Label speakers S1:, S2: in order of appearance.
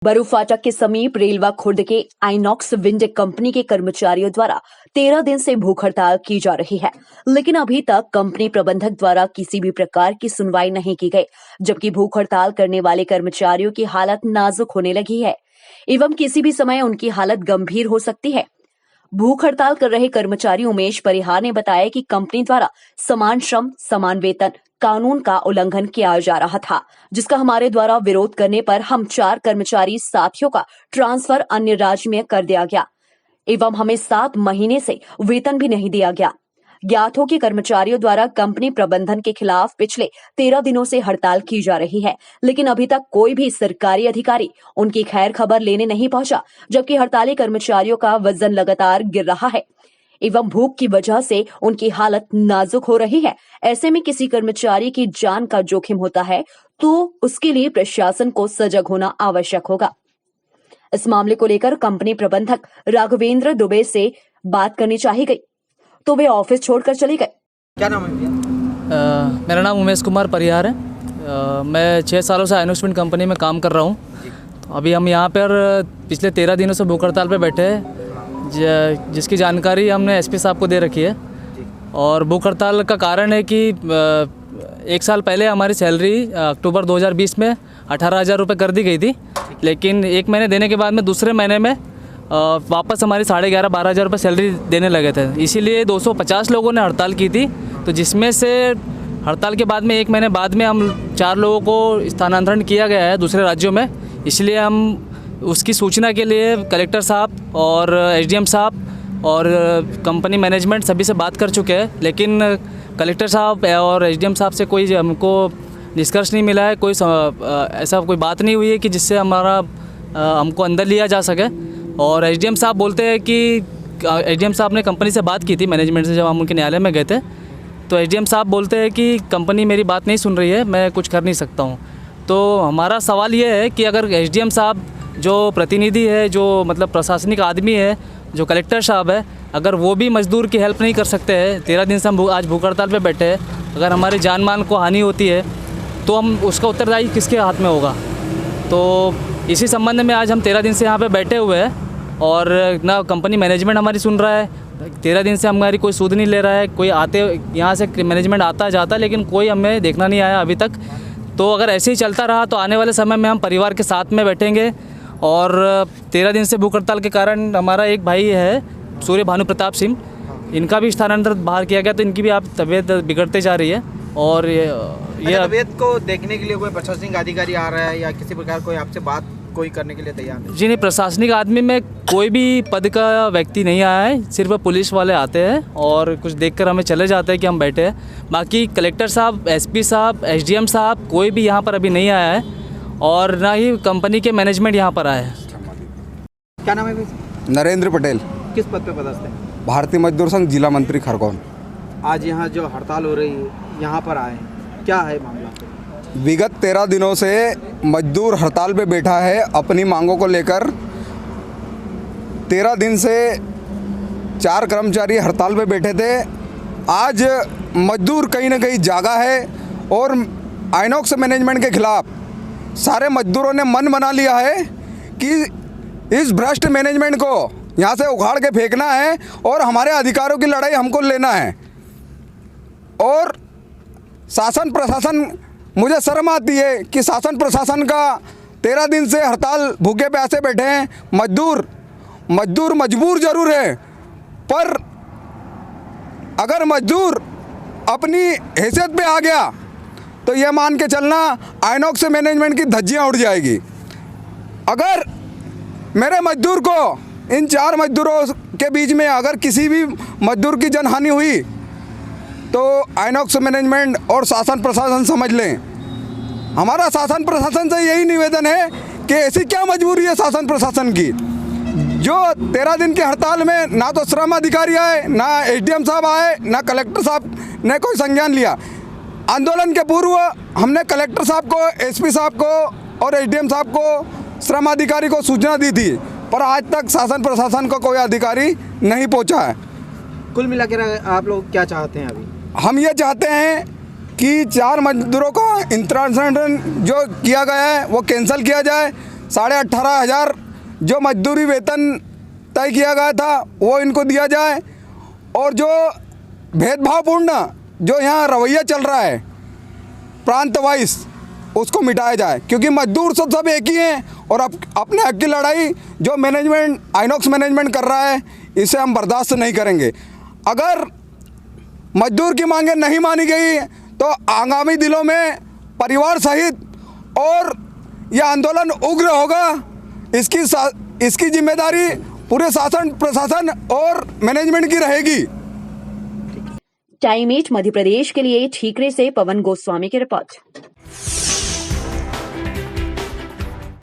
S1: बरू फाटक के समीप रेलवा खुर्द के आइनॉक्स विंड कंपनी के कर्मचारियों द्वारा 13 दिन से भूख हड़ताल की जा रही है, लेकिन अभी तक कंपनी प्रबंधक द्वारा किसी भी प्रकार की सुनवाई नहीं की गई, जबकि भूख हड़ताल करने वाले कर्मचारियों की हालत नाजुक होने लगी है एवं किसी भी समय उनकी हालत गंभीर हो सकती है। भूख हड़ताल कर रहे कर्मचारी उमेश परिहार ने बताया कि कंपनी द्वारा समान श्रम समान वेतन कानून का उल्लंघन किया जा रहा था, जिसका हमारे द्वारा विरोध करने पर हम 4 कर्मचारी साथियों का ट्रांसफर अन्य राज्य में कर दिया गया एवं हमें 7 महीने से वेतन भी नहीं दिया गया। ज्ञात हो कि कर्मचारियों द्वारा कंपनी प्रबंधन के खिलाफ पिछले 13 दिनों से हड़ताल की जा रही है, लेकिन अभी तक कोई भी सरकारी अधिकारी उनकी खैर खबर लेने नहीं पहुंचा, जबकि हड़ताली कर्मचारियों का वजन लगातार गिर रहा है एवं भूख की वजह से उनकी हालत नाजुक हो रही है। ऐसे में किसी कर्मचारी की जान का जोखिम होता है तो उसके लिए प्रशासन को सजग होना आवश्यक होगा। इस मामले को लेकर कंपनी प्रबंधक राघवेंद्र दुबे से बात करनी चाहिए गई तो वे ऑफिस छोड़कर चले गए।
S2: क्या नाम है भैया?
S3: मेरा नाम उमेश कुमार परिहार है। मैं 6 सालों से आइनॉक्स विंड कंपनी में काम कर रहा हूँ। तो अभी हम यहाँ पर पिछले 13 दिनों से भूख हड़ताल पर बैठे हैं, जिसकी जानकारी हमने एसपी साहब को दे रखी है। और भूख हड़ताल का कारण है कि 1 साल पहले हमारी सैलरी अक्टूबर 2020 में 18,000 रुपये कर दी गई थी, लेकिन 1 महीने देने के बाद में दूसरे महीने में वापस हमारी 11,500-12,000 रुपये सैलरी देने लगे थे। इसीलिए 250 लोगों ने हड़ताल की थी। तो जिसमें से हड़ताल के बाद में 1 महीने बाद में हम 4 लोगों को स्थानांतरण किया गया है दूसरे राज्यों में। इसलिए हम उसकी सूचना के लिए कलेक्टर साहब और एसडीएम साहब और कंपनी मैनेजमेंट सभी से बात कर चुके हैं, लेकिन कलेक्टर साहब और एसडीएम साहब से कोई हमको निष्कर्ष नहीं मिला है। कोई ऐसा कोई बात नहीं हुई है कि जिससे हमको अंदर लिया जा सके। और एसडीएम साहब बोलते हैं कि एसडीएम साहब ने कंपनी से बात की थी मैनेजमेंट से, जब हम उनके न्यायालय में गए थे। तो एसडीएम साहब बोलते हैं कि कंपनी मेरी बात नहीं सुन रही है, मैं कुछ कर नहीं सकता हूँ। तो हमारा सवाल ये है कि अगर एसडीएम साहब जो प्रतिनिधि है, जो मतलब प्रशासनिक आदमी है, जो कलेक्टर साहब है, अगर वो भी मजदूर की हेल्प नहीं कर सकते हैं, 13 दिन से हम आज भूख हड़ताल पर बैठे हैं, अगर हमारे जान मान को हानि होती है तो हम उसका उत्तरदायी किसके हाथ में होगा। तो इसी संबंध में आज हम 13 दिन से यहाँ पे बैठे हुए हैं और ना कंपनी मैनेजमेंट हमारी सुन रहा है। 13 दिन से हमारी कोई सूद नहीं ले रहा है। कोई आते यहाँ से मैनेजमेंट आता जाता, लेकिन कोई हमें देखना नहीं आया अभी तक। तो अगर ऐसे ही चलता रहा तो आने वाले समय में हम परिवार के साथ में बैठेंगे। और 13 दिन से भूख हड़ताल के कारण हमारा एक भाई है सूर्य भानु प्रताप सिंह, इनका भी स्थानांतरण बाहर किया गया, तो इनकी भी आप तबीयत बिगड़ते जा रही है। और ये
S2: तबीयत को देखने के लिए कोई प्रशासनिक अधिकारी आ रहा है या किसी प्रकार कोई आपसे बात कोई करने के लिए तैयार नहीं?
S3: जी नहीं, प्रशासनिक आदमी में कोई भी पद का व्यक्ति नहीं आया है, सिर्फ पुलिस वाले आते हैं और कुछ देखकर हमें चले जाते हैं कि हम बैठे हैं। बाकी कलेक्टर साहब, एसपी साहब, एसडीएम साहब कोई भी यहाँ पर अभी नहीं आया है और ना ही कंपनी के मैनेजमेंट यहाँ पर आए हैं।
S2: क्या नाम है भैया?
S4: नरेंद्र पटेल।
S2: किस पद पे पदस्थ है?
S4: भारतीय मजदूर संघ जिला मंत्री खरगोन।
S2: आज यहाँ जो हड़ताल हो रही है, यहाँ पर आए हैं, क्या है मामला?
S4: विगत 13 दिनों से मजदूर हड़ताल पे बैठा है अपनी मांगों को लेकर। 13 दिन से 4 कर्मचारी हड़ताल पे बैठे थे। आज मजदूर कहीं ना कहीं जागा है और आइनॉक्स मैनेजमेंट के खिलाफ सारे मजदूरों ने मन बना लिया है कि इस भ्रष्ट मैनेजमेंट को यहाँ से उखाड़ के फेंकना है और हमारे अधिकारों की लड़ाई हमको लेना है। और शासन प्रशासन, मुझे शर्म आती है कि शासन प्रशासन का 13 दिन से हड़ताल भूखे प्यासे बैठे हैं। मजदूर मजबूर जरूर है, पर अगर मजदूर अपनी हैसियत पे आ गया तो ये मान के चलना आइनॉक्स मैनेजमेंट की धज्जियाँ उड़ जाएगी। अगर मेरे मजदूर को, इन 4 मजदूरों के बीच में अगर किसी भी मजदूर की जनहानि हुई तो आइनॉक्स मैनेजमेंट और शासन प्रशासन समझ लें। हमारा शासन प्रशासन से यही निवेदन है कि ऐसी क्या मजबूरी है शासन प्रशासन की, जो 13 दिन की हड़ताल में ना तो श्रम अधिकारी आए, ना एसडीएम साहब आए, ना कलेक्टर साहब ने कोई संज्ञान लिया। आंदोलन के पूर्व हमने कलेक्टर साहब को, एसपी साहब को और एसडीएम साहब को, श्रम अधिकारी को सूचना दी थी, पर आज तक शासन प्रशासन का कोई अधिकारी नहीं पहुंचा है।
S2: कुल मिलाकर आप लोग क्या चाहते हैं अभी?
S4: हम ये चाहते हैं कि 4 मजदूरों का इंतरांसन जो किया गया है वो कैंसिल किया जाए। 18,500 जो मजदूरी वेतन तय किया गया था वो इनको दिया जाए, और जो भेदभावपूर्ण जो यहाँ रवैया चल रहा है प्रांत वाइज उसको मिटाया जाए, क्योंकि मजदूर सब एक ही हैं। और अपने हक की लड़ाई जो मैनेजमेंट आइनॉक्स मैनेजमेंट कर रहा है इसे हम बर्दाश्त नहीं करेंगे। अगर मजदूर की मांगें नहीं मानी गई तो आगामी दिनों में परिवार सहित और यह आंदोलन उग्र होगा। इसकी जिम्मेदारी पूरे शासन प्रशासन और मैनेजमेंट की रहेगी।
S1: टाइम 8 मध्य प्रदेश के लिए ठीकरे से पवन गोस्वामी की रिपोर्ट।